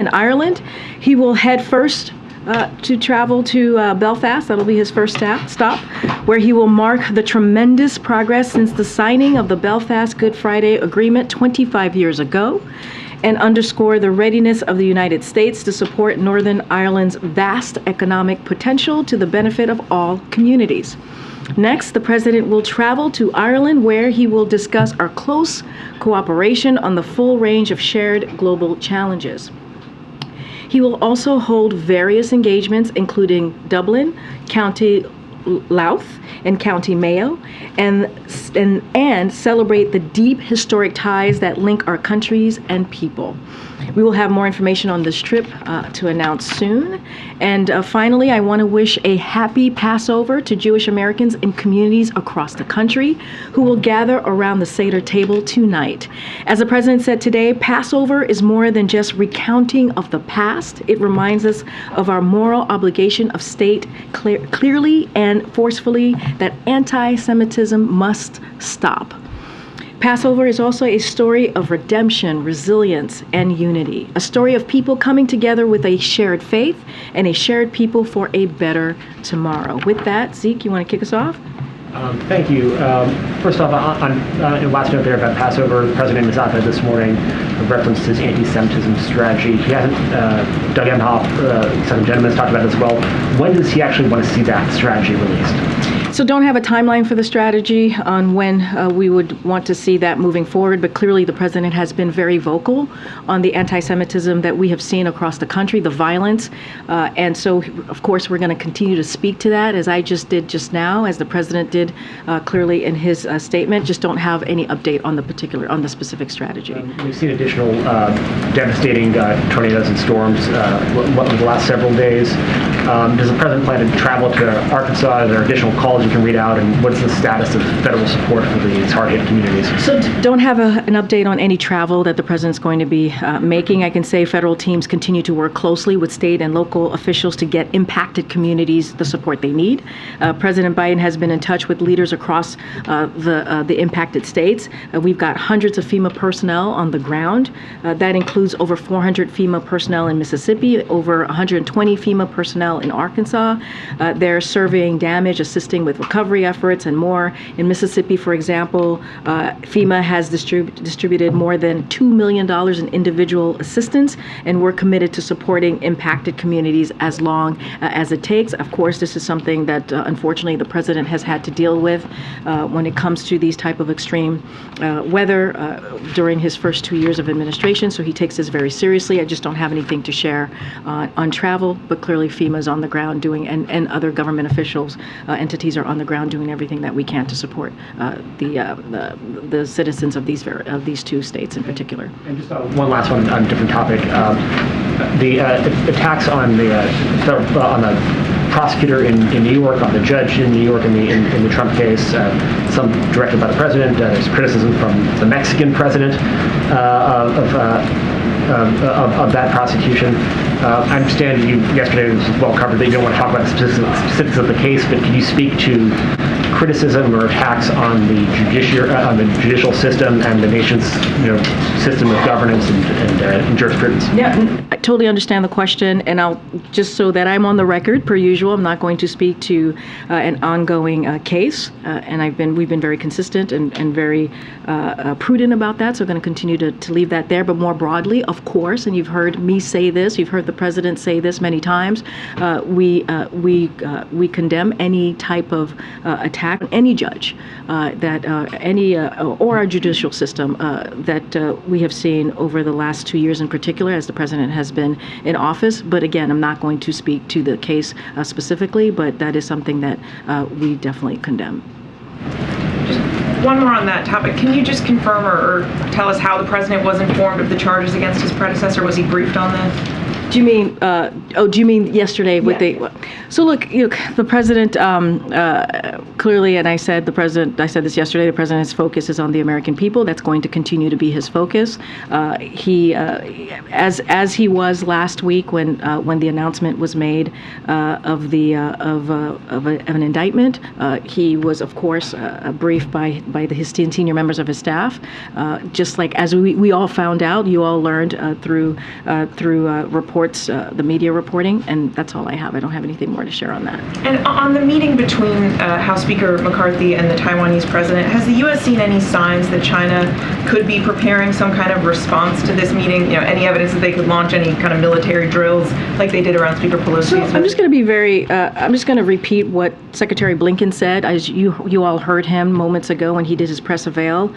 In Ireland, he will head first to travel to Belfast. That'll be his first stop, where he will mark the tremendous progress since the signing of the Belfast Good Friday Agreement 25 years ago, and underscore the readiness of the United States to support Northern Ireland's vast economic potential to the benefit of all communities. Next, the President will travel to Ireland, where he will discuss our close cooperation on the full range of shared global challenges. He will also hold various engagements, including Dublin, County Louth, and County Mayo, and celebrate the deep historic ties that link our countries and people. We will have more information on this trip to announce soon. And finally, I want to wish a happy Passover to Jewish Americans in communities across the country who will gather around the Seder table tonight. As the President said today, Passover is more than just recounting of the past. It reminds us of our moral obligation of state clearly and forcefully that anti-Semitism must stop. Passover is also a story of redemption, resilience, and unity, a story of people coming together with a shared faith and a shared people for a better tomorrow. With that, Zeke, you want to kick us off? Thank you. First off, on last note there about Passover, the President in his op-ed this morning referenced his anti-Semitism strategy. He hasn't, Doug Emhoff, Southern Gentleman, has talked about it as well. When does he actually want to see that strategy released? So don't have a timeline for the strategy on when we would want to see that moving forward, but clearly the President has been very vocal on the anti-Semitism that we have seen across the country, the violence. And so, of course, we're going to continue to speak to that, as I just did just now, as the President did clearly in his statement. Just don't have any update on the specific strategy. We've seen additional devastating tornadoes and storms over the last several days. Does the President plan to travel to Arkansas? Are there additional calls you can read out, and what's the status of federal support for these hard-hit communities? So don't have an update on any travel that the President's going to be making. I can say federal teams continue to work closely with state and local officials to get impacted communities the support they need. President Biden has been in touch with leaders across the impacted states. We've got hundreds of FEMA personnel on the ground. That includes over 400 FEMA personnel in Mississippi, over 120 FEMA personnel in Arkansas. They're surveying damage, assisting with recovery efforts, and more. In Mississippi, for example, FEMA has distributed more than $2 million in individual assistance, and we're committed to supporting impacted communities as long as it takes. Of course, this is something that unfortunately the President has had to deal with when it comes to these type of extreme weather during his first 2 years of administration, so he takes this very seriously. I just don't have anything to share on travel, but clearly FEMA's on the ground doing, and other government officials, entities are on the ground doing everything that we can to support the citizens of these two states in particular. And just one last one on a different topic. The attacks on the prosecutor in New York, on the judge in New York in the Trump case, some directed by the President. There's criticism from the Mexican president of that prosecution. I understand yesterday was well covered that you don't want to talk about the specifics of the case, but can you speak to criticism or attacks on the judicial system and the nation's system of governance and jurisprudence? Yeah, I totally understand the question, and I'll just so that I'm on the record, per usual, I'm not going to speak to an ongoing case, and we've been very consistent and very prudent about that, so I'm going to continue to leave that there. But more broadly, of course, and you've heard me say this, you've heard the President say this many times, we condemn any type of attack on any judge or our judicial system that we have seen over the last 2 years in particular, as the President has been in office. But again, I'm not going to speak to the case specifically, but that is something that we definitely condemn. Just one more on that topic. Can you just confirm or tell us how the President was informed of the charges against his predecessor? Was he briefed on this? Do you mean? Do you mean yesterday with the? So look, the president clearly, and I said this yesterday. The president's focus is on the American people. That's going to continue to be his focus. He, as he was last week when the announcement was made of an indictment. He was, of course, briefed by his senior members of his staff, just like as we all found out. You all learned through reports, the media reporting, and that's all I have. I don't have anything more to share on that. And on the meeting between House Speaker McCarthy and the Taiwanese president, has the U.S. seen any signs that China could be preparing some kind of response to this meeting? Any evidence that they could launch any kind of military drills like they did around Speaker Pelosi's? So I'm just going to I'm just going to repeat what Secretary Blinken said. As you all heard him moments ago when he did his press avail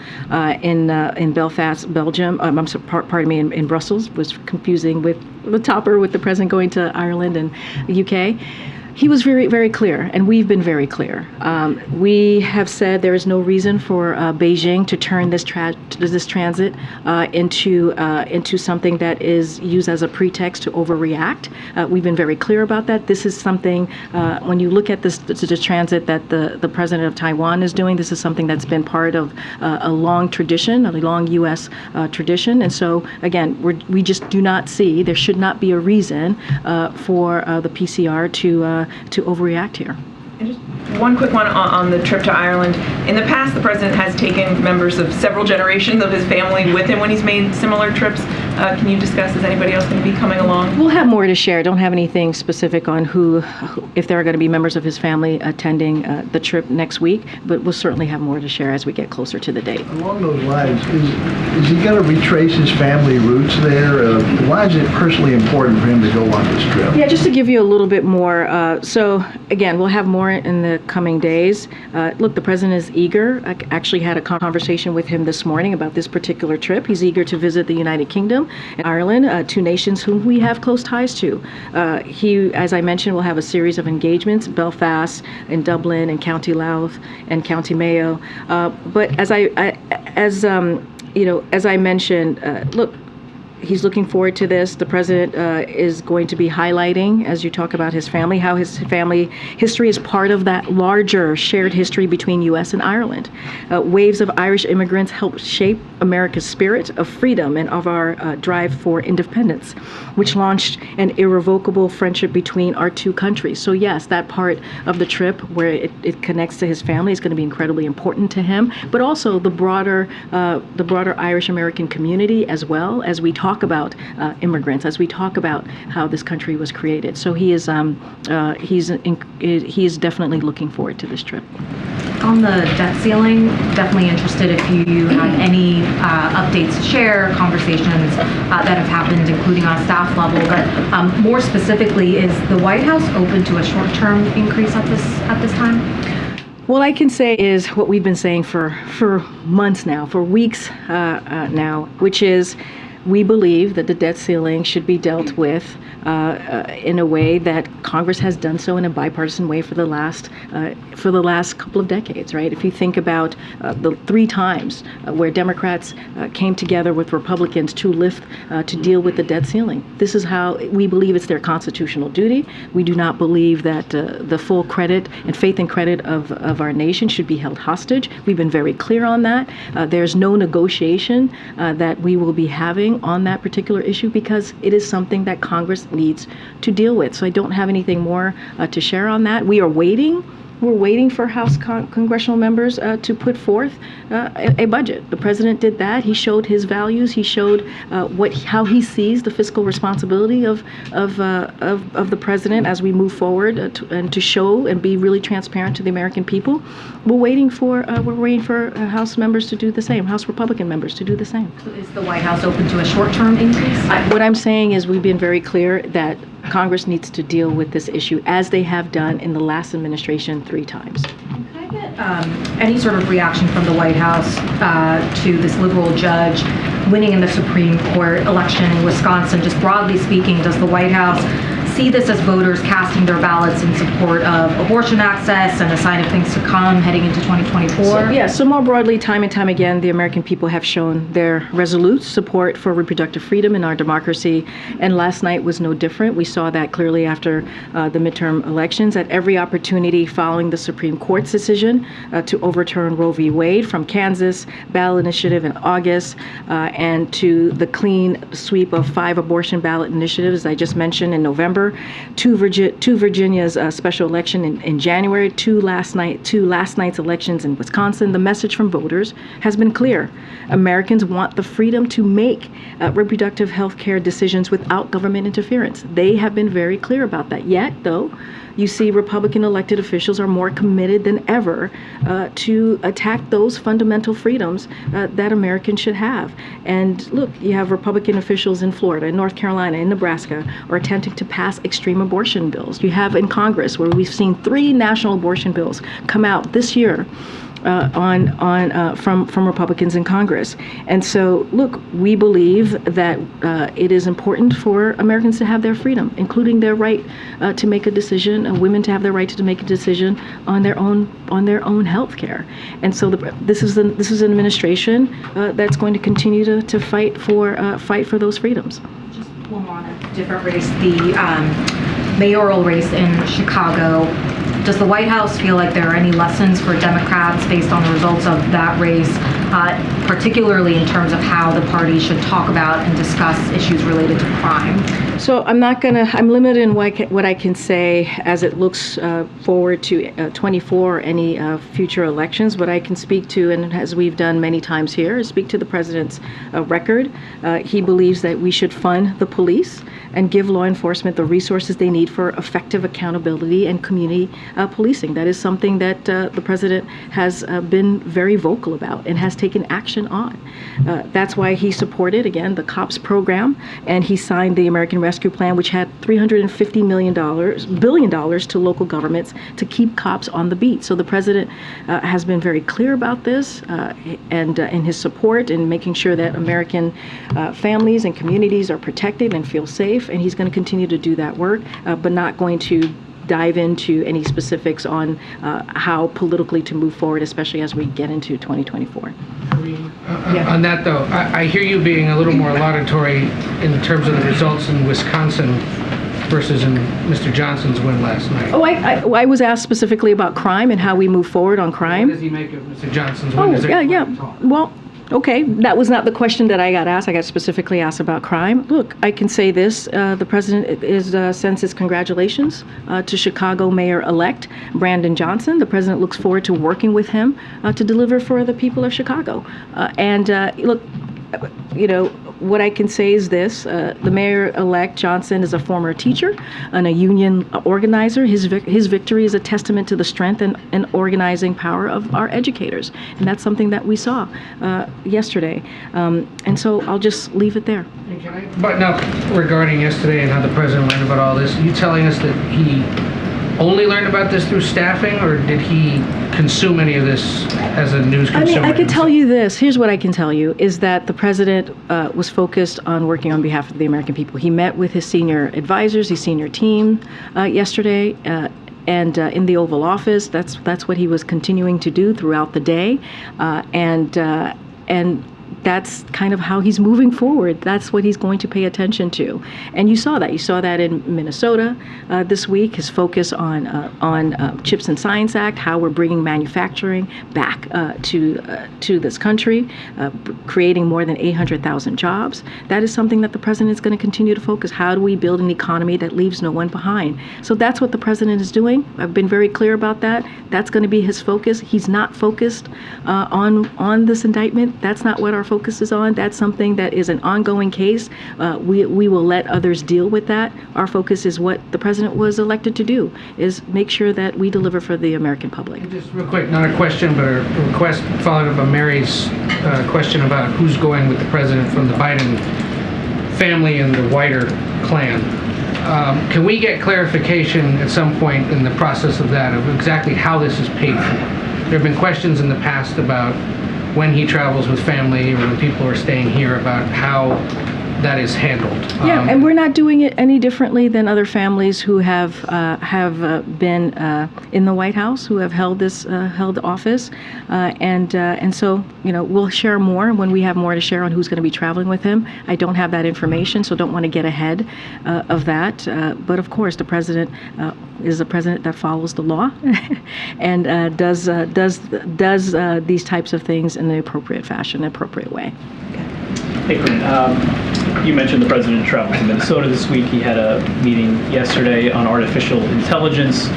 in Belfast, Belgium. Pardon me, in Brussels. Was confusing with the topper with the president going to Ireland and the UK. He was very, very clear, and we've been very clear. We have said there is no reason for Beijing to turn this transit into something that is used as a pretext to overreact. We've been very clear about that. This is something, when you look at this transit that the president of Taiwan is doing, this is something that's been part of a long tradition, a long U.S. tradition. And so, again, we just do not see, there should not be a reason for the PCR to overreact here. And just one quick one on the trip to Ireland. In the past, the president has taken members of several generations of his family with him when he's made similar trips. Can you discuss, is anybody else going to be coming along? We'll have more to share. Don't have anything specific on if there are going to be members of his family attending the trip next week, but we'll certainly have more to share as we get closer to the date. Along those lines, is he going to retrace his family roots there? Why is it personally important for him to go on this trip? Yeah, just to give you a little bit more. So again, we'll have more in the coming days. Look, the president is eager. I actually had a conversation with him this morning about this particular trip. He's eager to visit the United Kingdom and Ireland, two nations whom we have close ties to. He, as I mentioned, will have a series of engagements, Belfast, in Dublin, and County Louth, and County Mayo. But as I mentioned, look, he's looking forward to this. The president is going to be highlighting, as you talk about his family, how his family history is part of that larger shared history between U.S. and Ireland. Waves of Irish immigrants helped shape America's spirit of freedom and of our drive for independence, which launched an irrevocable friendship between our two countries. So yes, that part of the trip where it connects to his family is going to be incredibly important to him, but also the broader Irish American community as well, as we talk about immigrants, as we talk about how this country was created. So he is definitely looking forward to this trip. On the debt ceiling, definitely interested if you had any updates to share, conversations that have happened, including on staff level. But more specifically, is the White House open to a short-term increase at this time? What I can say is what we've been saying for months now, for weeks now, which is we believe that the debt ceiling should be dealt with in a way that Congress has done so in a bipartisan way for the last couple of decades, right? If you think about the 3 times where Democrats came together with Republicans to deal with the debt ceiling, this is how we believe it's their constitutional duty. We do not believe that the full credit and faith and credit of our nation should be held hostage. We've been very clear on that. There's no negotiation that we will be having on that particular issue because it is something that Congress needs to deal with. So I don't have anything more to share on that. We are waiting. We're waiting for House congressional members to put forth a budget. The president did that. He showed his values. He showed how he sees the fiscal responsibility of the president as we move forward, and to show and be really transparent to the American people. We're waiting for House members to do the same. House Republican members to do the same. So is the White House open to a short-term increase? What I'm saying is we've been very clear that Congress needs to deal with this issue as they have done in the last administration 3 times. Can I get any sort of reaction from the White House to this liberal judge winning in the Supreme Court election in Wisconsin? Just broadly speaking, does the White House see this as voters casting their ballots in support of abortion access and a sign of things to come heading into 2024? So more broadly, time and time again, the American people have shown their resolute support for reproductive freedom in our democracy, and last night was no different. We saw that clearly after the midterm elections. At every opportunity following the Supreme Court's decision to overturn Roe v. Wade, from Kansas ballot initiative in August and to the clean sweep of 5 abortion ballot initiatives I just mentioned in November, to Virginia's special election in January, to last night's elections in Wisconsin, the message from voters has been clear. Americans want the freedom to make reproductive health care decisions without government interference. They have been very clear about that. Yet, though, you see Republican elected officials are more committed than ever to attack those fundamental freedoms that Americans should have. And look, you have Republican officials in Florida, in North Carolina, in Nebraska are attempting to pass extreme abortion bills. You have in Congress, where we've seen 3 national abortion bills come out this year from Republicans in Congress. And so, look, we believe that it is important for Americans to have their freedom, including their right to make a decision, women to have their right to make a decision on their own health care. And so this is an administration that's going to continue to fight for those freedoms. Just one more on a different race, the mayoral race in Chicago. Does the White House feel like there are any lessons for Democrats based on the results of that race, particularly in terms of how the party should talk about and discuss issues related to crime? So I'm limited in what I can say as it looks forward to 24 or any future elections. What I can speak to, and as we've done many times here, is speak to the president's record. He believes that we should fund the police and give law enforcement the resources they need for effective accountability and community policing. That is something that the president has been very vocal about and has taken action on. That's why he supported, again, the COPS program, and he signed the American Rescue Plan, which had $350 billion to local governments to keep cops on the beat. So the president has been very clear about this and in his support in making sure that American families and communities are protected and feel safe, and he's going to continue to do that work, but not going to dive into any specifics on how politically to move forward, especially as we get into 2024. On that, though, I hear you being a little more laudatory in terms of the results in Wisconsin versus in Mr. Johnson's win last night. Oh, I was asked specifically about crime and how we move forward on crime. What does he make of Mr. Johnson's win? Oh, yeah. Well, okay, that was not the question that I got asked. I got specifically asked about crime. Look, I can say this. The president sends his congratulations to Chicago Mayor-elect Brandon Johnson. The president looks forward to working with him to deliver for the people of Chicago. Look, what I can say is this. The mayor-elect Johnson is a former teacher and a union organizer. His victory is a testament to the strength and organizing power of our educators. And that's something that we saw yesterday. And so I'll just leave it there. But now, regarding yesterday and how the president learned about all this, are you telling us that he only learned about this through staffing, or did he consume any of this as a news consumer? I could tell you this. Here's what I can tell you, is that the president was focused on working on behalf of the American people. He met with his senior advisors, his senior team yesterday, and in the Oval Office. That's what he was continuing to do throughout the day, and that's kind of how he's moving forward. That's what he's going to pay attention to. And you saw that. You saw that in Minnesota this week, his focus on Chips and Science Act, how we're bringing manufacturing back to this country, creating more than 800,000 jobs. That is something that the president is going to continue to focus. How do we build an economy that leaves no one behind? So that's what the president is doing. I've been very clear about that. That's going to be his focus. He's not focused on this indictment. That's not what our focus is on. That's something that is an ongoing case. We will let others deal with that. Our focus is what the president was elected to do, is make sure that we deliver for the American public. Just real quick, not a question, but a request following up on Mary's question about who's going with the president from the Biden family and the wider clan. Can we get clarification at some point in the process of that, of exactly how this is paid for? There have been questions in the past about when he travels with family or when people are staying here about how that is handled. Yeah, and we're not doing it any differently than other families who have been in the White House, who have held office, and so we'll share more when we have more to share on who's going to be traveling with him. I don't have that information, so don't want to get ahead of that. But of course, the president is a president that follows the law and does these types of things in the appropriate fashion, appropriate way. Hey, Karine, you mentioned the president traveled to Minnesota this week. He had a meeting yesterday on artificial intelligence.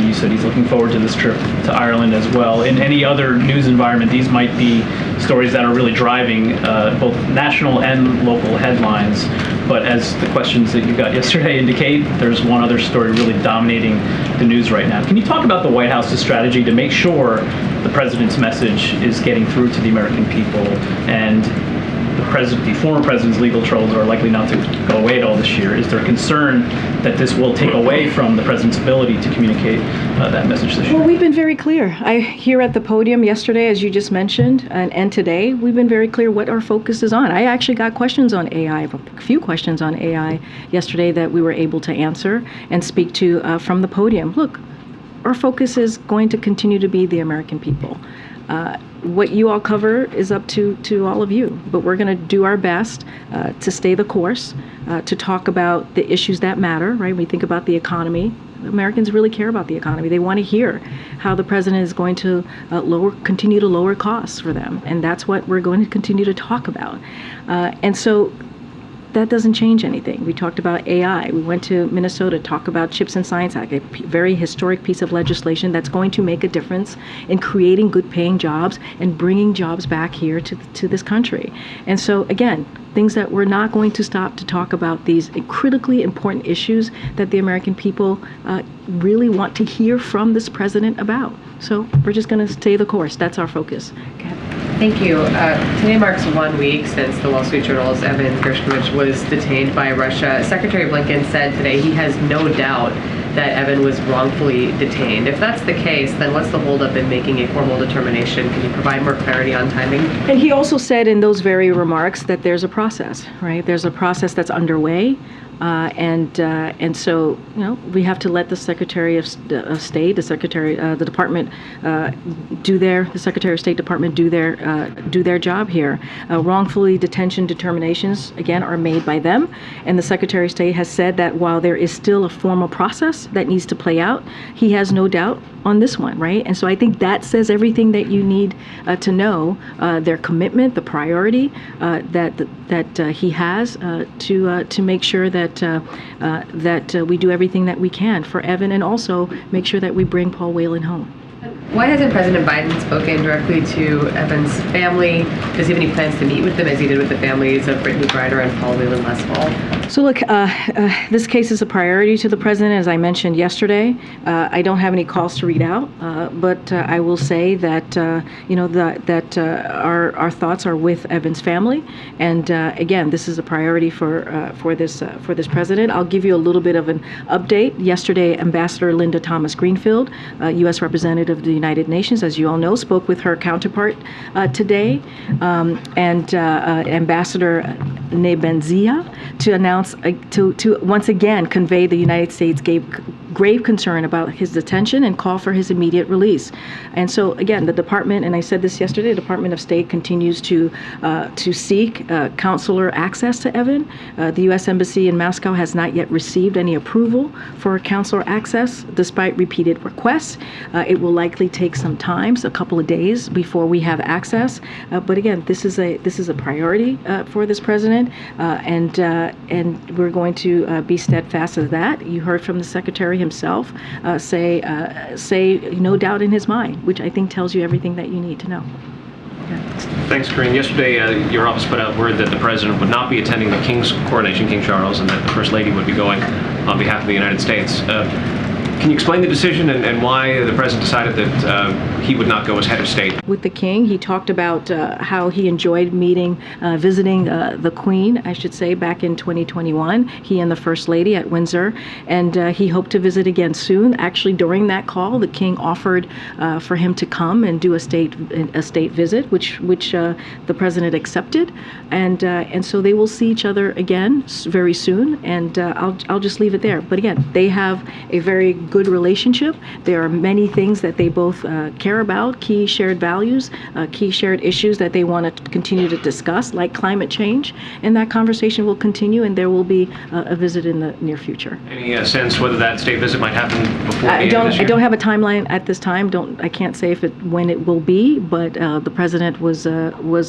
You said he's looking forward to this trip to Ireland as well. In any other news environment, these might be stories that are really driving both national and local headlines. But as the questions that you got yesterday indicate, there's one other story really dominating the news right now. Can you talk about the White House's strategy to make sure the president's message is getting through to the American people, and the former president's legal troubles are likely not to go away at all this year? Is there concern that this will take away from the president's ability to communicate that message this year? Well, we've been very clear. Here at the podium yesterday, as you just mentioned, and today, we've been very clear what our focus is on. I actually got questions on AI, a few questions on AI yesterday that we were able to answer and speak to from the podium. Look, our focus is going to continue to be the American people. What you all cover is up to all of you, but we're going to do our best to stay the course, to talk about the issues that matter, right? We think about the economy. Americans really care about the economy. They want to hear how the president is going to continue to lower costs for them, and that's what we're going to continue to talk about. And so that doesn't change anything. We talked about AI. We went to Minnesota to talk about Chips and Science Act, a very historic piece of legislation that's going to make a difference in creating good-paying jobs and bringing jobs back here to this country. And so, again, things that we're not going to stop to talk about, these critically important issues that the American people really want to hear from this president about. So we're just going to stay the course. That's our focus. Okay. Thank you. Today marks 1 week since the Wall Street Journal's Evan Gershkovich was detained by Russia. Secretary Blinken said today he has no doubt that Evan was wrongfully detained. If that's the case, then what's the holdup in making a formal determination? Can you provide more clarity on timing? And he also said in those very remarks that there's a process, right? There's a process that's underway. And so, we have to let the Secretary of State, the Secretary of State Department do their job here. Wrongfully detention determinations, again, are made by them. And the Secretary of State has said that while there is still a formal process that needs to play out, he has no doubt on this one, right? And so I think that says everything that you need to know, their commitment, the priority that he has to make sure that we do everything that we can for Evan, and also make sure that we bring Paul Whelan home. Why hasn't President Biden spoken directly to Evan's family? Does he have any plans to meet with them as he did with the families of Brittany Griner and Paul Whelan last fall? So look, this case is a priority to the president, as I mentioned yesterday. I don't have any calls to read out, but I will say that our thoughts are with Evan's family, and again, this is a priority for this president. I'll give you a little bit of an update. Yesterday, Ambassador Linda Thomas Greenfield, U.S. representative of the United Nations, as you all know, spoke with her counterpart today, and Ambassador Nebenzia, to announce, to once again convey the United States grave concern about his detention and call for his immediate release. And so again, the department, and I said this yesterday, the Department of State continues to seek consular access to Evan. The U.S. Embassy in Moscow has not yet received any approval for consular access, despite repeated requests. It will likely take some time, a couple of days, before we have access. But again, this is a priority for this president, and we're going to be steadfast as that. You heard from the Secretary himself say no doubt in his mind, which I think tells you everything that you need to know. Thanks, Karine. Yesterday, your office put out word that the president would not be attending the King's coronation, King Charles, and that the First Lady would be going on behalf of the United States. Can you explain the decision and why the president decided that he would not go as head of state. With the king, he talked about how he enjoyed visiting the Queen, I should say, back in 2021, he and the First Lady at Windsor, and he hoped to visit again soon. Actually, during that call, the king offered for him to come and do a state visit, which the president accepted, and so they will see each other again very soon, and I'll just leave it there. But again, they have a very good relationship. There are many things that they both care about, key shared values, key shared issues that they want to continue to discuss, like climate change, and that conversation will continue, and there will be a visit in the near future. Any sense whether that state visit might happen before the end of this year? I don't have a timeline at this time. I can't say when it will be, but the president was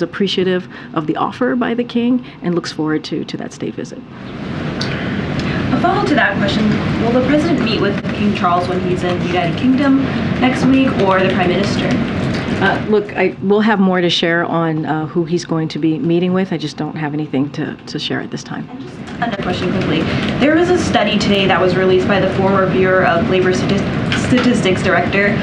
appreciative of the offer by the king and looks forward to that state visit. A follow to that question, will the president meet with King Charles when he's in the United Kingdom next week, or the Prime Minister? Look, we'll have more to share on who he's going to be meeting with. I just don't have anything to share at this time. And just another question quickly. There was a study today that was released by the former Bureau of Labor Statistics Director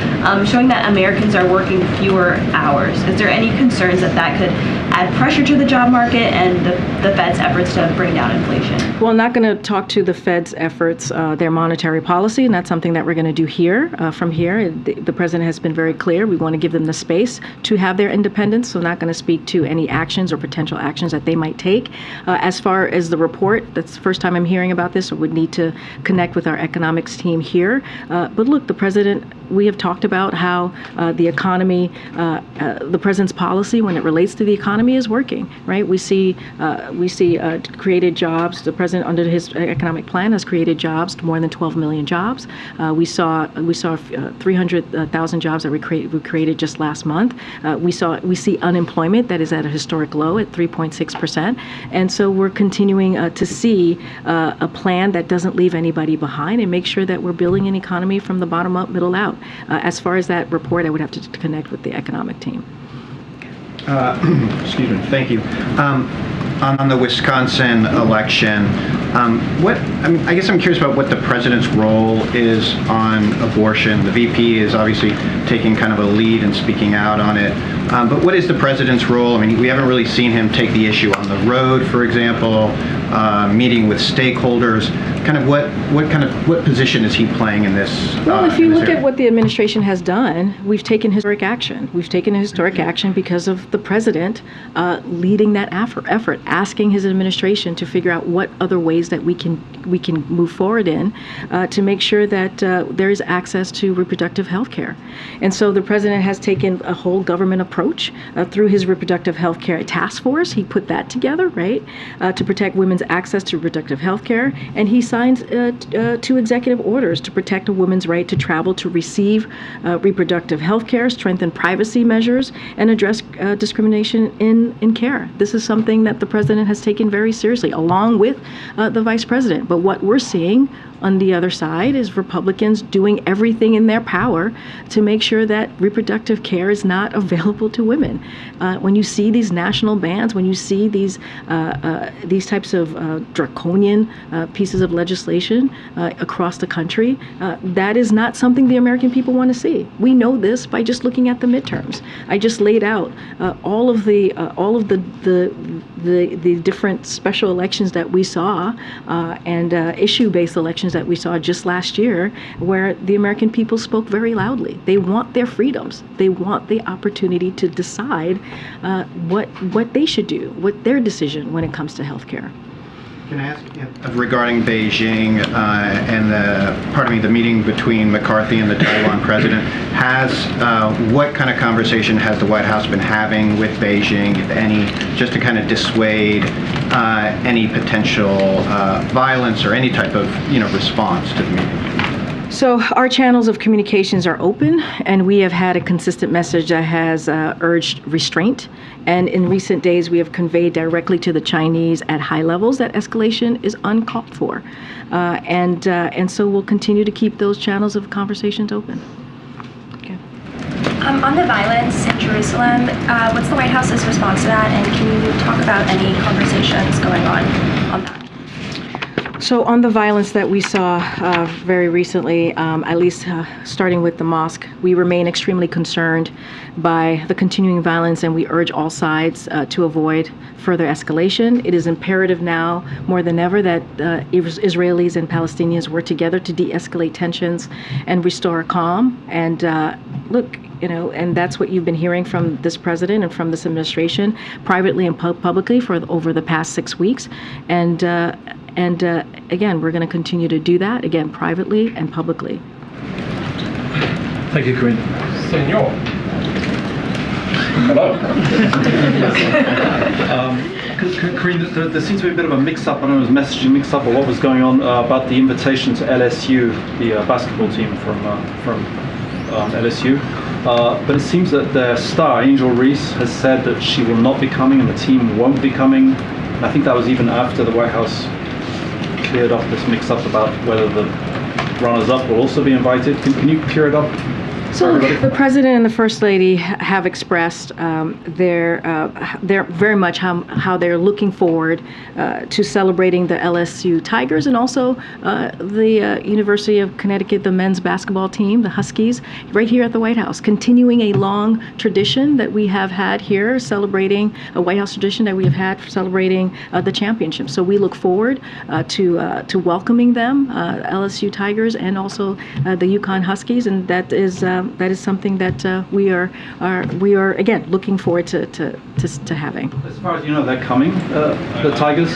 showing that Americans are working fewer hours. Is there any concerns that could add pressure to the job market and the Fed's efforts to bring down inflation? Well, I'm not going to talk to the Fed's efforts, their monetary policy, and that's something that we're going to do here, from here. The president has been very clear. We want to give them the space to have their independence, so I'm not going to speak to any actions or potential actions that they might take. As far as the report, that's the first time I'm hearing about this, so would need to connect with our economics team here. But look, the president, we have talked about how the economy, the president's policy when it relates to the economy is working, right? We see created jobs. The president, under his economic plan, has created jobs, more than 12 million jobs. We saw 300,000 jobs that we created just last month. We see unemployment that is at a historic low at 3.6%, and so we're continuing to see a plan that doesn't leave anybody behind and make sure that we're building an economy from the bottom up, middle out. As far as that report, I would have to connect with the economic team. Excuse me. Thank you. On the Wisconsin election, I guess I'm curious about what the president's role is on abortion. The VP is obviously taking kind of a lead and speaking out on it. But what is the president's role? I mean, we haven't really seen him take the issue on the road, for example, meeting with stakeholders. What position is he playing in this? Well, if you look at what the administration has done, we've taken historic action. We've taken a historic action because of the president leading that effort, asking his administration to figure out what other ways that we can move forward in to make sure that there is access to reproductive health care. And so the president has taken a whole government approach through his reproductive health care task force. He put that together, right, to protect women's access to reproductive health care. And he signed 2 executive orders to protect a woman's right to travel to receive reproductive health care, strengthen privacy measures, and address discrimination in care. This is something that the president has taken very seriously, along with the vice president. But what we're seeing on the other side is Republicans doing everything in their power to make sure that reproductive care is not available to women. When you see these national bans, when you see these types of draconian pieces of legislation across the country, that is not something the American people want to see. We know this by just looking at the midterms. I just laid out all of the different special elections that we saw and issue-based elections that we saw just last year, where the American people spoke very loudly. They want their freedoms. They want the opportunity to decide what they should do, what their decision when it comes to health care. Can I ask regarding Beijing and the meeting between McCarthy and the Taiwan president? What kind of conversation has the White House been having with Beijing, if any, just to kind of dissuade any potential violence or any type of response to the meeting? So our channels of communications are open, and we have had a consistent message that has urged restraint. And in recent days, we have conveyed directly to the Chinese at high levels that escalation is uncalled for. And so we'll continue to keep those channels of conversations open. Okay. On the violence in Jerusalem, what's the White House's response to that? And can you talk about any conversations going on that? So on the violence that we saw very recently, at least starting with the mosque, we remain extremely concerned by the continuing violence, and we urge all sides to avoid further escalation. It is imperative now more than ever that Israelis and Palestinians work together to de-escalate tensions and restore calm. And look, and that's what you've been hearing from this president and from this administration, privately and publicly, for over the past 6 weeks. And again, we're going to continue to do that, again, privately and publicly. Thank you, Karine. Senor. Hello. Karine, there seems to be a bit of a mix-up, I don't know, it was messaging mix-up or what was going on about the invitation to LSU, the basketball team from LSU. But it seems that their star, Angel Reese, has said that she will not be coming and the team won't be coming. I think that was even after the White House cleared up this mix-up about whether the runners-up will also be invited. Can you clear it up? So the president and the first lady have expressed their very much how they're looking forward to celebrating the LSU Tigers and also the University of Connecticut, the men's basketball team, the Huskies, right here at the White House, continuing a long tradition that we have had here, celebrating a White House tradition that we have had for celebrating the championship. So we look forward to welcoming them, LSU Tigers, and also the UConn Huskies, and that is something that we are again looking forward to having. As far as you know, they're coming, the Tigers.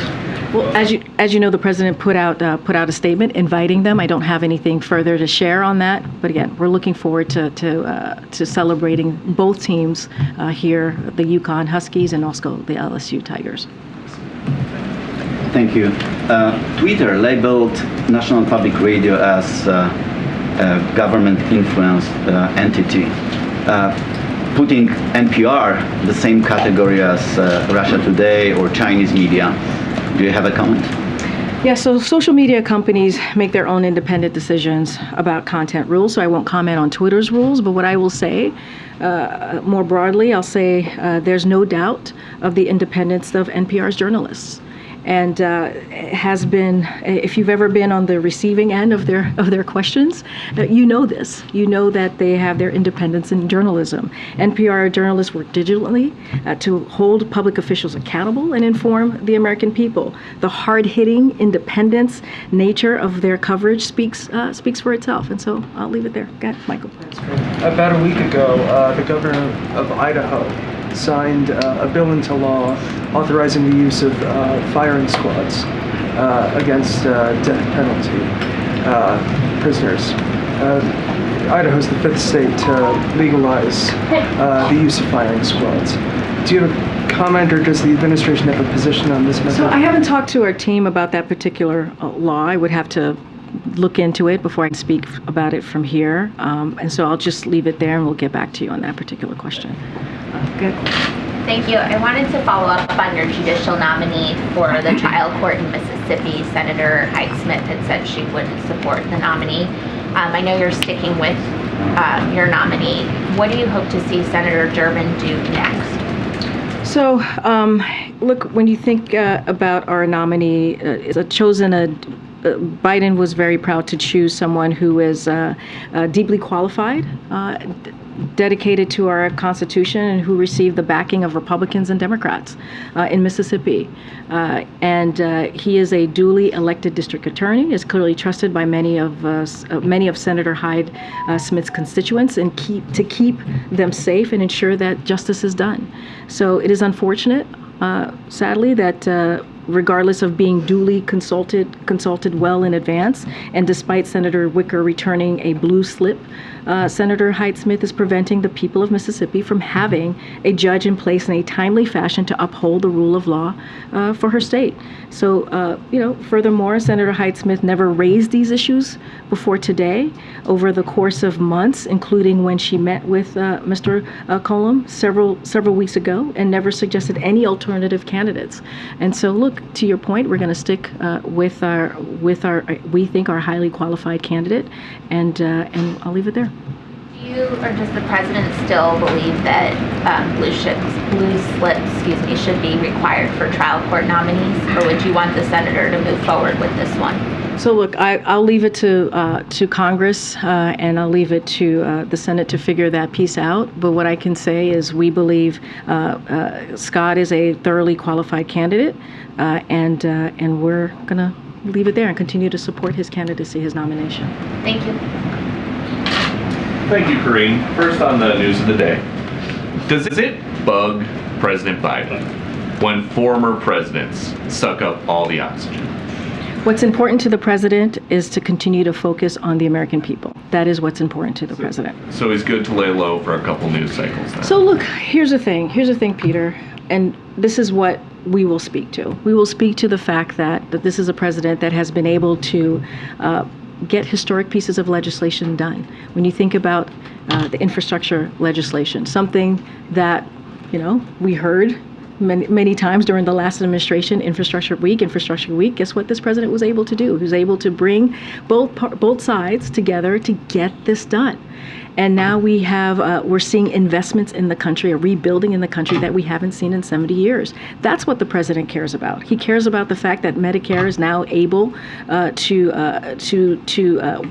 Well, as you know, the president put out a statement inviting them. I don't have anything further to share on that, but again, we're looking forward to celebrating both teams here, the UConn Huskies and also the LSU Tigers. Thank you. Twitter labeled National Public Radio as a government-influenced entity, putting NPR the same category as Russia Today or Chinese media. Do you have a comment? Yeah, so social media companies make their own independent decisions about content rules, so I won't comment on Twitter's rules, but what I will say more broadly, I'll say there's no doubt of the independence of NPR's journalists. And has been, if you've ever been on the receiving end of their questions, you know this. You know that they have their independence in journalism. NPR journalists work diligently to hold public officials accountable and inform the American people. The hard-hitting independence nature of their coverage speaks for itself. And so I'll leave it there. Go ahead, Michael. About a week ago, the governor of Idaho signed a bill into law authorizing the use of firing squads against death penalty prisoners. Idaho is the 5th state to legalize the use of firing squads. Do you have a comment, or does the administration have a position on this matter? So I haven't talked to our team about that particular law. I would have to look into it before I can speak about it from here. And so I'll just leave it there and we'll get back to you on that particular question. Good. Thank you. I wanted to follow up on your judicial nominee for the trial court in Mississippi. Senator Hyde-Smith had said she wouldn't support the nominee. I know you're sticking with your nominee. What do you hope to see Senator Durbin do next? So, look, when you think about our nominee, Biden was very proud to choose someone who is deeply qualified, dedicated to our Constitution, and who received the backing of Republicans and Democrats in Mississippi. And he is a duly elected district attorney, is clearly trusted by many of Senator Hyde-Smith's constituents, and to keep them safe and ensure that justice is done. So it is unfortunate, sadly, that regardless of being duly consulted well in advance, and despite Senator Wicker returning a blue slip, Senator Hyde-Smith is preventing the people of Mississippi from having a judge in place in a timely fashion to uphold the rule of law for her state. So, furthermore, Senator Hyde-Smith never raised these issues before today over the course of months, including when she met with Mr. Colum several weeks ago, and never suggested any alternative candidates. And so, look, to your point, we're going to stick with our we think, our highly qualified candidate, and I'll leave it there. Do You or does the president still believe that blue slips, should be required for trial court nominees, or would you want the senator to move forward with this one? So look, I'll leave it to Congress and I'll leave it to the Senate to figure that piece out. But what I can say is we believe Scott is a thoroughly qualified candidate, and we're going to leave it there and continue to support his candidacy, his nomination. Thank you. Thank you, Karine. First on the news of the day. Does it bug President Biden when former presidents suck up all the oxygen? What's important to the president is to continue to focus on the American people. That is what's important to the president. So he's good to lay low for a couple news cycles then. So look, here's the thing, Peter, and this is what we will speak to. We will speak to the fact that this is a president that has been able to get historic pieces of legislation done. When you think about the infrastructure legislation, something that, we heard many times during the last administration, infrastructure week, guess what this president was able to do? He was able to bring both sides together to get this done. And now we're seeing investments in the country, a rebuilding in the country that we haven't seen in 70 years. That's what the president cares about. He cares about the fact that Medicare is now able to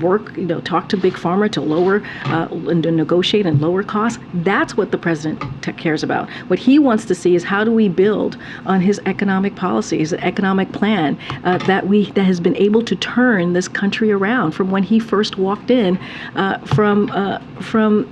work, talk to Big Pharma to lower and to negotiate and lower costs. That's what the president cares about. What he wants to see is how do we build on his economic policy, his economic plan that has been able to turn this country around from when he first walked in, from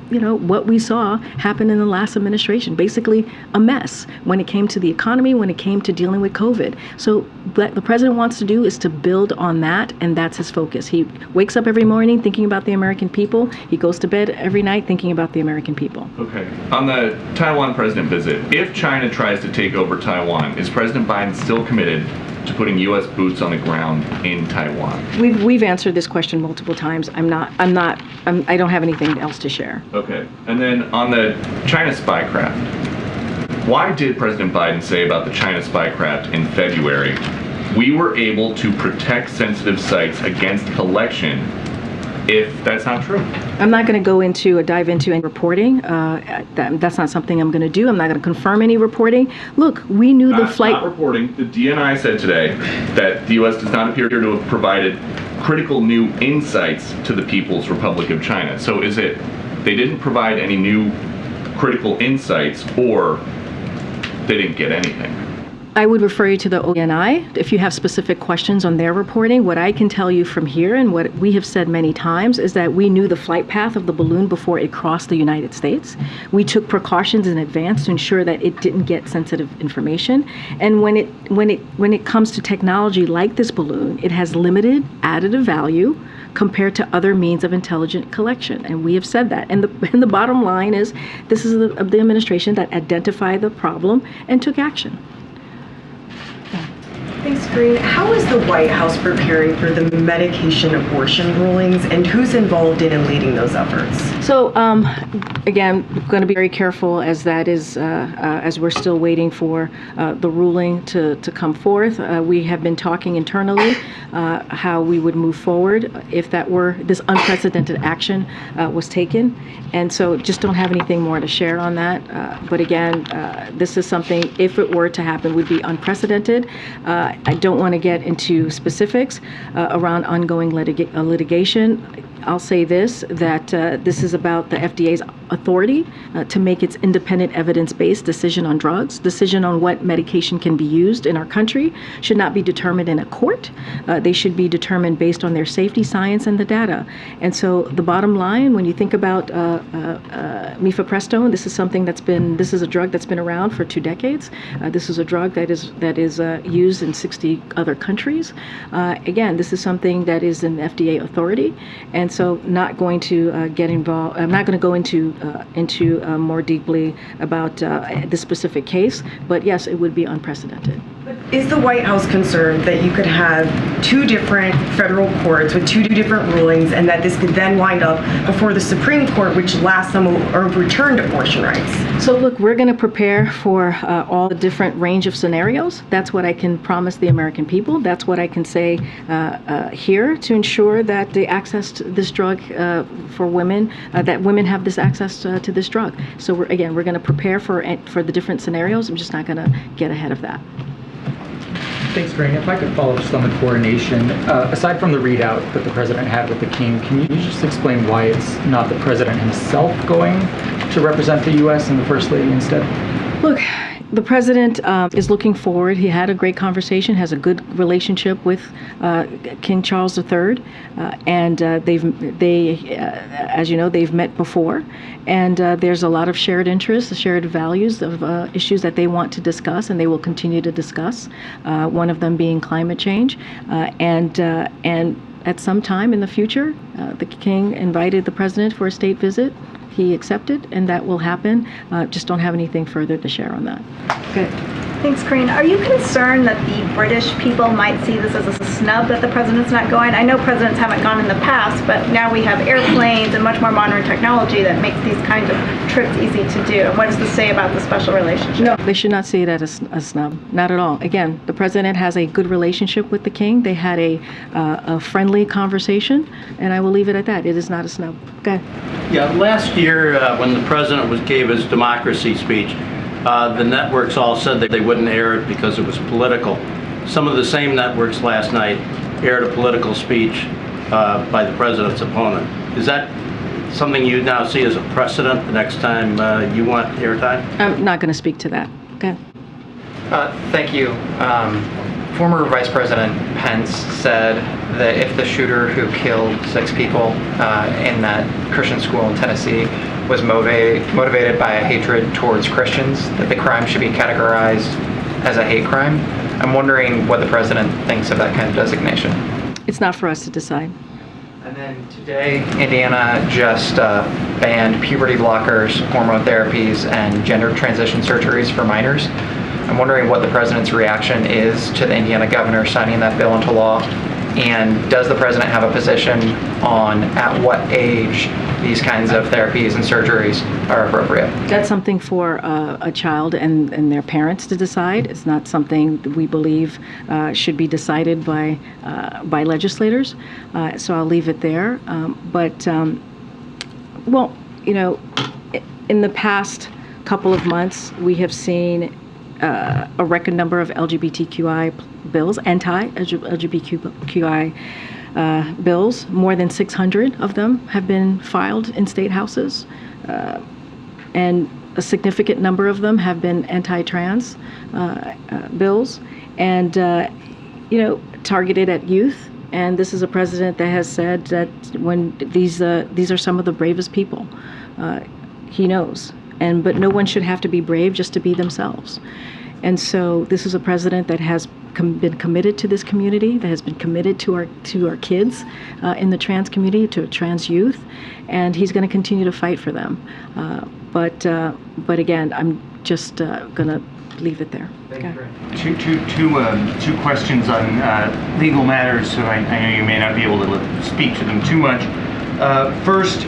what we saw happen in the last administration, basically a mess when it came to the economy, when it came to dealing with COVID. So what the president wants to do is to build on that, and that's his focus. He wakes up every morning thinking about the American people. He goes to bed every night thinking about the American people. Okay. On the Taiwan president visit, if China tries to take over Taiwan, is President Biden still committed to putting U.S. boots on the ground in Taiwan? We've answered this question multiple times. I don't have anything else to share. Okay. And then on the China spycraft, why did President Biden say about the China spycraft in February, we were able to protect sensitive sites against collection, if that's not true? I'm not going to dive into any reporting. That's not something I'm going to do. I'm not going to confirm any reporting. Look, we knew the flight. Not reporting. The DNI said today that the U.S. does not appear to have provided critical new insights to the People's Republic of China. So is it they didn't provide any new critical insights, or they didn't get anything? I would refer you to the ONI if you have specific questions on their reporting. What I can tell you from here, and what we have said many times, is that we knew the flight path of the balloon before it crossed the United States. We took precautions in advance to ensure that it didn't get sensitive information. And when it comes to technology like this balloon, it has limited additive value compared to other means of intelligent collection. And we have said that. And the bottom line is this is the administration that identified the problem and took action. Thanks, Karine. How is the White House preparing for the medication abortion rulings, and who's involved in and leading those efforts? So, again, going to be very careful as that is, as we're still waiting for the ruling to come forth. We have been talking internally how we would move forward if this unprecedented action was taken. And so just don't have anything more to share on that. But again, this is something, if it were to happen, would be unprecedented. I don't want to get into specifics around ongoing litigation. I'll say this, that this is about the FDA's authority to make its independent evidence-based decision on drugs. Decision on what medication can be used in our country should not be determined in a court. They should be determined based on their safety, science, and the data. And so the bottom line, when you think about mifepristone, this is a drug that's been around for 2 decades. This is a drug that is used in 60 other countries. Again, this is something that is in FDA authority. And so not going to get involved. I'm not going to go into more deeply about this specific case, but yes, it would be unprecedented. Is the White House concerned that you could have two different federal courts with two different rulings and that this could then wind up before the Supreme Court, which last time overturned abortion rights? So look, we're going to prepare for all the different range of scenarios. That's what I can promise the American people. That's what I can say here to ensure that the access to this drug for women, that women have this access to this drug. So we're going to prepare for the different scenarios. I'm just not going to get ahead of that. Thanks, Karine. If I could follow up just on the coronation, aside from the readout that the president had with the king, can you just explain why it's not the president himself going to represent the U.S. and the First Lady instead? Look, the president is looking forward. He had a great conversation, has a good relationship with King Charles III, and as you know, they've met before. And there's a lot of shared interests, shared values of issues that they want to discuss, and they will continue to discuss. One of them being climate change, and at some time in the future, the king invited the president for a state visit. He accepted, and that will happen. Just don't have anything further to share on that. Good. Thanks, Karine. Are you concerned that the British people might see this as a snub that the president's not going? I know presidents haven't gone in the past, but now we have airplanes and much more modern technology that makes these kinds of trips easy to do. And what does this say about the special relationship? No, they should not see it as a snub. Not at all. Again, the president has a good relationship with the king. They had a friendly conversation, and I will leave it at that. It is not a snub. Okay. Yeah, last year when the president gave his democracy speech, the networks all said that they wouldn't air it because it was political. Some of the same networks last night aired a political speech by the president's opponent. Is that something you now see as a precedent the next time you want airtime? I'm not going to speak to that. Okay. Thank you. Former Vice President Pence said that if the shooter who killed 6 people in that Christian school in Tennessee was motivated by a hatred towards Christians, that the crime should be categorized as a hate crime. I'm wondering what the president thinks of that kind of designation. It's not for us to decide. And then today, Indiana just banned puberty blockers, hormone therapies, and gender transition surgeries for minors. I'm wondering what the president's reaction is to the Indiana governor signing that bill into law, and does the president have a position on at what age these kinds of therapies and surgeries are appropriate? That's something for a child and their parents to decide. It's not something that we believe should be decided by legislators. So I'll leave it there. Well, you know, in the past couple of months, we have seen a record number of LGBTQI bills, anti-LGBTQI bills. More than 600 of them have been filed in state houses, and a significant number of them have been anti-trans bills, and targeted at youth. And this is a president that has said that when these are some of the bravest people he knows. But no one should have to be brave just to be themselves. And so this is a president that has been committed to this community, that has been committed to our kids in the trans community, to trans youth, and he's going to continue to fight for them. But again, I'm just going to leave it there. Okay. Two questions on legal matters, so I know you may not be able to speak to them too much. First,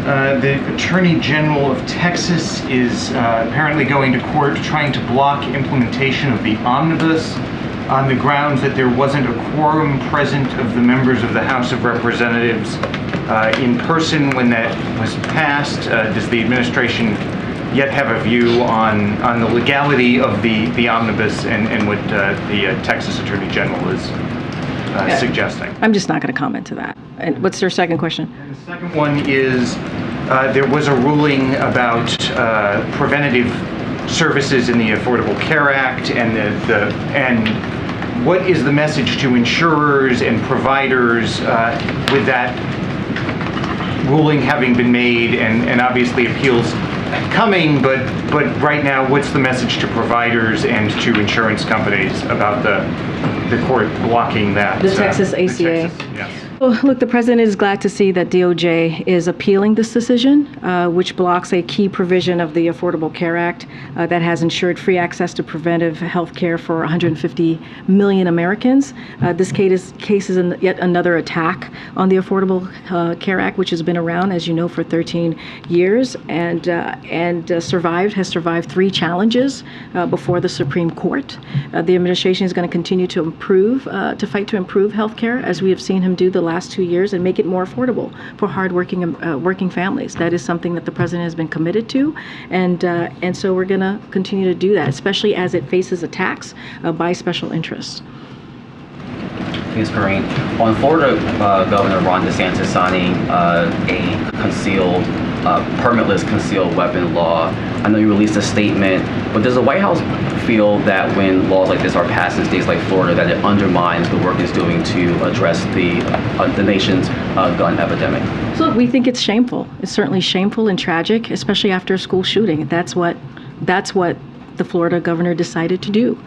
the Attorney General of Texas is apparently going to court trying to block implementation of the omnibus on the grounds that there wasn't a quorum present of the members of the House of Representatives in person when that was passed. Does the administration yet have a view on the legality of the omnibus and what the Texas Attorney General is suggesting? I'm just not going to comment to that. And what's your second question? And the second one is there was a ruling about preventative services in the Affordable Care Act, and what is the message to insurers and providers with that ruling having been made, and obviously appeals coming, but right now, what's the message to providers and to insurance companies about the court blocking that? The Texas ACA. Yes. Well, look, the president is glad to see that DOJ is appealing this decision, which blocks a key provision of the Affordable Care Act that has ensured free access to preventive health care for 150 million Americans. This case is yet another attack on the Affordable Care Act, which has been around, as you know, for 13 years and has survived 3 challenges before the Supreme Court. The administration is going to continue to fight to improve health care, as we have seen him do the last 2 years, and make it more affordable for hardworking working families. That is something that the president has been committed to, and so we're going to continue to do that, especially as it faces attacks by special interests. Thanks, Karine. On Florida, Governor Ron DeSantis signing a permitless concealed weapon law. I know you released a statement, but does the White House feel that when laws like this are passed in states like Florida, that it undermines the work it's doing to address the nation's gun epidemic? So look, we think it's shameful. It's certainly shameful and tragic, especially after a school shooting. That's what the Florida governor decided to do.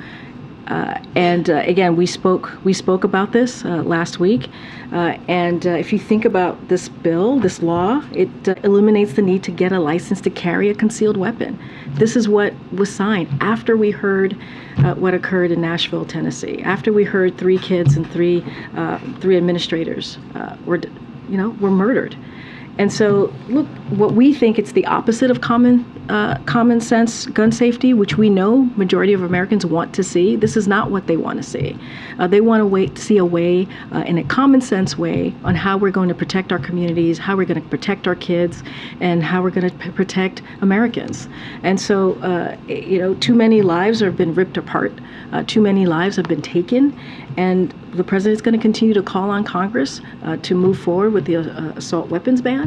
Again, we spoke about this last week, and if you think about this bill, this law, it eliminates the need to get a license to carry a concealed weapon. This is what was signed after we heard what occurred in Nashville, Tennessee, after we heard 3 kids and three administrators were murdered. And so, look, what we think it's the opposite of common sense gun safety, which we know majority of Americans want to see. This is not what they want to see. They want to see a way, in a common sense way, on how we're going to protect our communities, how we're going to protect our kids, and how we're going to protect Americans. And so, too many lives have been ripped apart. Too many lives have been taken, and the president is going to continue to call on Congress to move forward with the assault weapons ban.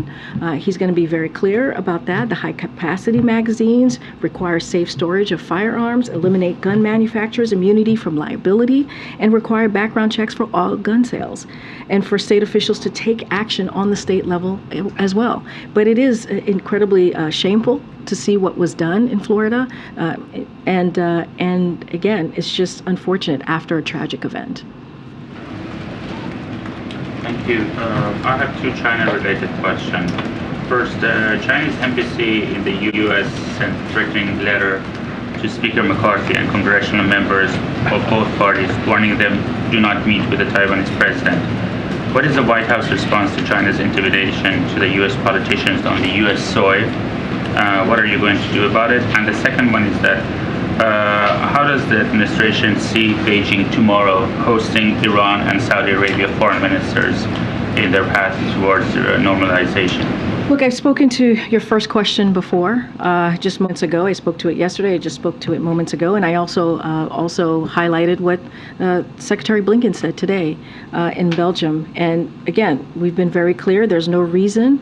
He's going to be very clear about that. The high-capacity magazines require safe storage of firearms, eliminate gun manufacturers' immunity from liability, and require background checks for all gun sales, and for state officials to take action on the state level as well. But it is incredibly shameful to see what was done in Florida, and again, it's just unfortunate after a tragic event. Thank you. I have 2 China-related questions. First, Chinese embassy in the U.S. sent a threatening letter to Speaker McCarthy and congressional members of both parties, warning them do not meet with the Taiwanese president. What is the White House response to China's intimidation to the U.S. politicians on the U.S. soil? What are you going to do about it? And the second one is that how does the administration see Beijing tomorrow hosting Iran and Saudi Arabia foreign ministers in their path towards normalization? Look, I've spoken to your first question before, just moments ago. I spoke to it yesterday. I just spoke to it moments ago, and I also highlighted what Secretary Blinken said today in Belgium. And again, we've been very clear. There's no reason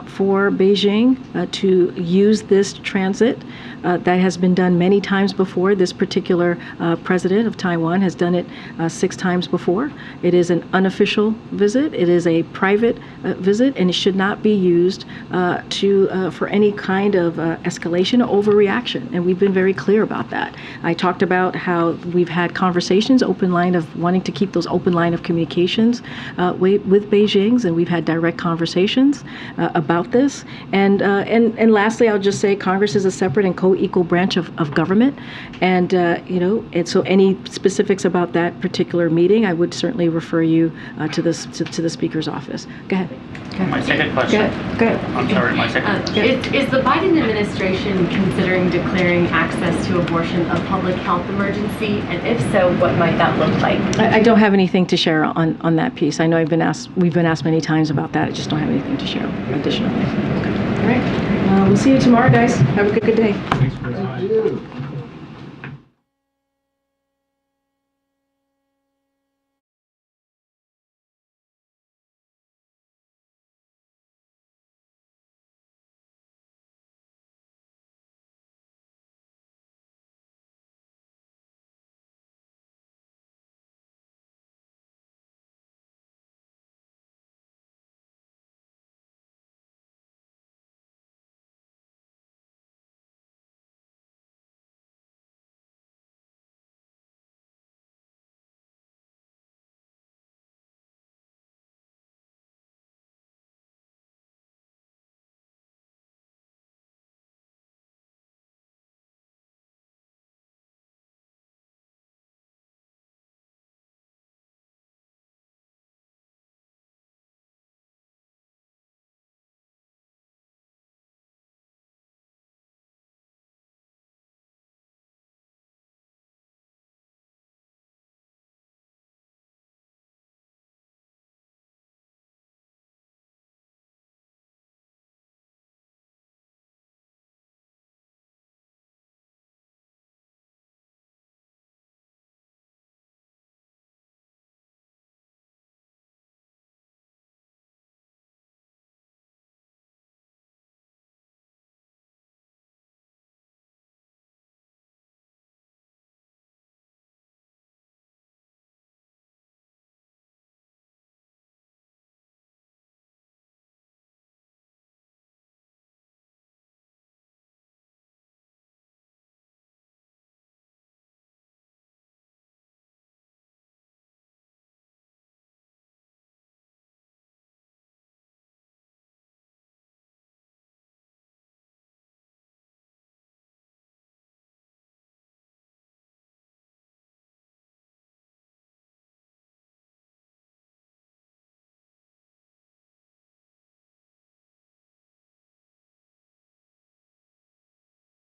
for Beijing to use this transit. That has been done many times before. This particular president of Taiwan has done it 6 times before. It is an unofficial visit. It is a private visit, and it should not be used for any kind of escalation or overreaction. And we've been very clear about that. I talked about how we've had conversations, wanting to keep those open line of communications with Beijing's, and we've had direct conversations about this. And lastly, I'll just say Congress is a separate and co-equal branch of government, and and so any specifics about that particular meeting, I would certainly refer you to the Speaker's office. Go ahead. My second question. Go ahead. I'm sorry, my second question. Is the Biden administration considering declaring access to abortion a public health emergency? And if so, what might that look like? I don't have anything to share on that piece. I know we've been asked many times about that. I just don't have anything to share additionally. Okay. All right. We'll see you tomorrow, guys. Have a good day. Thank you.